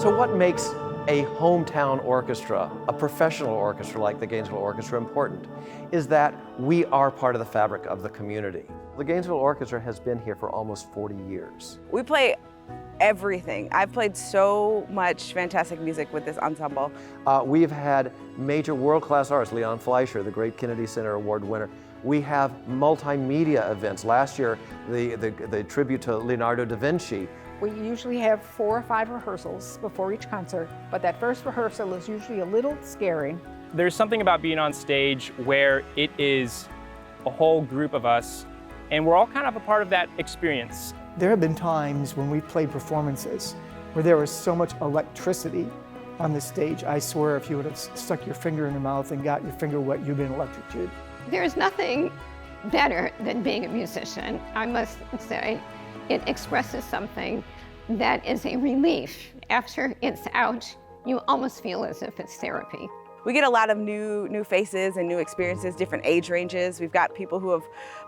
So what makes a hometown orchestra, a professional orchestra like the Gainesville Orchestra, important is that we are part of the fabric of the community. The Gainesville Orchestra has been here for almost 40 years. We play everything. I've played so much fantastic music with this ensemble. We've had major world-class artists, Leon Fleischer, the great Kennedy Center Award winner. We have multimedia events. Last year, the tribute to Leonardo da Vinci. We usually have 4 or 5 rehearsals before each concert, but that first rehearsal is usually a little scary. There's something about being on stage where it is a whole group of us, and we're all kind of a part of that experience. There have been times when we've played performances where there was so much electricity on the stage. I swear if you would have stuck your finger in your mouth and got your finger wet, you'd been electrocuted. There's nothing better than being a musician, I must say. It expresses something that is a relief. After it's out, you almost feel as if it's therapy. We get a lot of new faces and new experiences, different age ranges. We've got people who have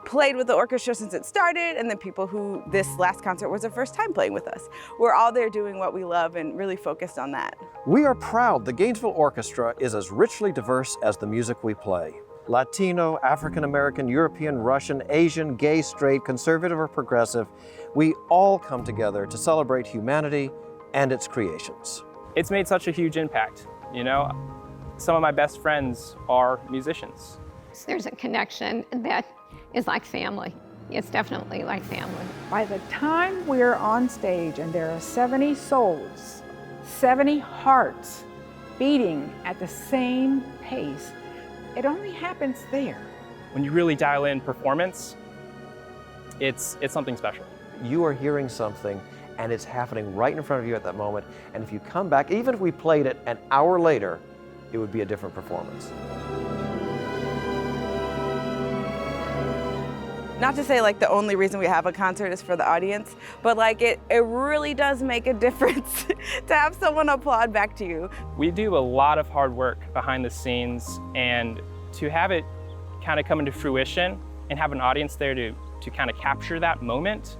played with the orchestra since it started, and then people who this last concert was their first time playing with us. We're all there doing what we love and really focused on that. We are proud the Gainesville Orchestra is as richly diverse as the music we play. Latino, African American, European, Russian, Asian, gay, straight, conservative or progressive, we all come together to celebrate humanity and its creations. It's made such a huge impact, you know? Some of my best friends are musicians. There's a connection that is like family. It's definitely like family. By the time we're on stage and there are 70 souls, 70 hearts beating at the same pace, it only happens there. When you really dial in performance, it's something special. You are hearing something and it's happening right in front of you at that moment. And if you come back, even if we played it an hour later, it would be a different performance. Not to say like the only reason we have a concert is for the audience, but like it really does make a difference to have someone applaud back to you. We do a lot of hard work behind the scenes, and to have it kind of come into fruition and have an audience there to kind of capture that moment,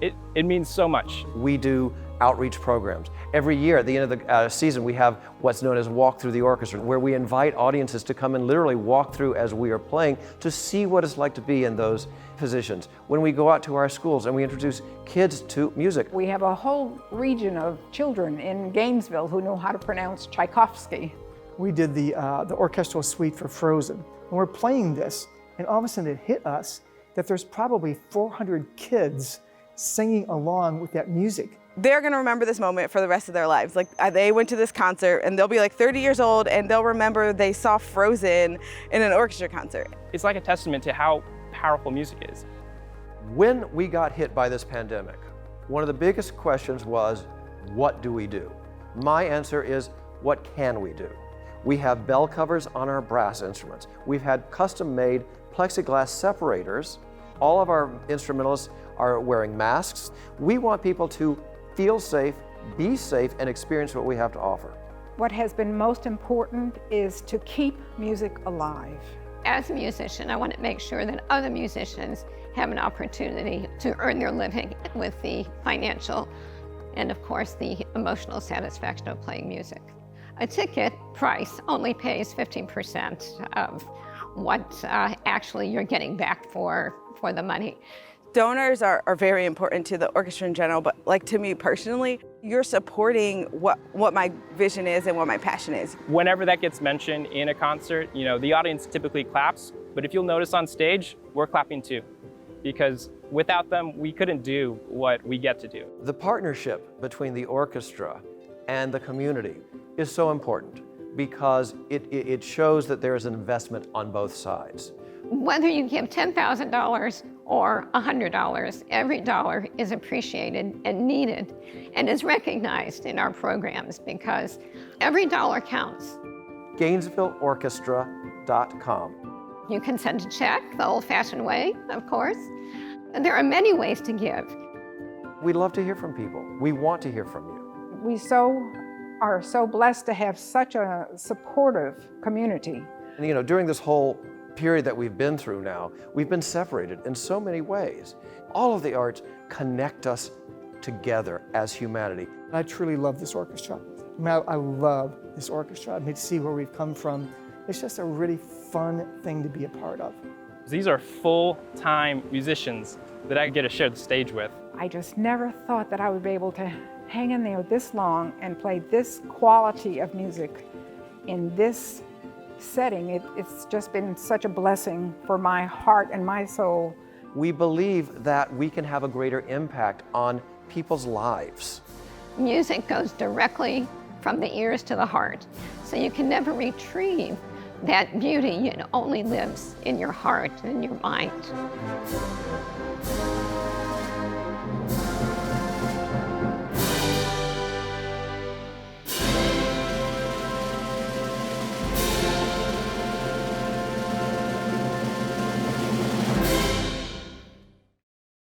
it means so much. We do outreach programs. Every year at the end of the season, we have what's known as Walk Through the Orchestra, where we invite audiences to come and literally walk through as we are playing to see what it's like to be in those positions. When we go out to our schools and we introduce kids to music. We have a whole region of children in Gainesville who know how to pronounce Tchaikovsky. We did the orchestral suite for Frozen, and we're playing this, and all of a sudden it hit us that there's probably 400 kids singing along with that music. They're gonna remember this moment for the rest of their lives. Like they went to this concert and they'll be like 30 years old and they'll remember they saw Frozen in an orchestra concert. It's like a testament to how powerful music is. When we got hit by this pandemic, one of the biggest questions was, what do we do? My answer is, what can we do? We have bell covers on our brass instruments. We've had custom-made plexiglass separators. All of our instrumentalists are wearing masks. We want people to feel safe, be safe, and experience what we have to offer. What has been most important is to keep music alive. As a musician, I want to make sure that other musicians have an opportunity to earn their living with the financial and, of course, the emotional satisfaction of playing music. A ticket price only pays 15% of what actually you're getting back for the money. Donors are very important to the orchestra in general, but like to me personally, you're supporting what my vision is and what my passion is. Whenever that gets mentioned in a concert, you know, the audience typically claps, but if you'll notice on stage, we're clapping too, because without them, we couldn't do what we get to do. The partnership between the orchestra and the community is so important because it shows that there is an investment on both sides. Whether you give $10,000 or $100, every dollar is appreciated and needed and is recognized in our programs because every dollar counts. GainesvilleOrchestra.com. You can send a check the old-fashioned way, of course. And there are many ways to give. We love to hear from people. We want to hear from you. We are so blessed to have such a supportive community. And you know, during this whole period that we've been through now, we've been separated in so many ways. All of the arts connect us together as humanity. I truly love this orchestra. I mean, I love this orchestra. I mean, to see where we've come from, it's just a really fun thing to be a part of. These are full-time musicians that I get to share the stage with. I just never thought that I would be able to hang in there this long and play this quality of music in this setting. It's just been such a blessing for my heart and my soul. We believe that we can have a greater impact on people's lives. Music goes directly from the ears to the heart, so you can never retrieve that beauty. It only lives in your heart and your mind.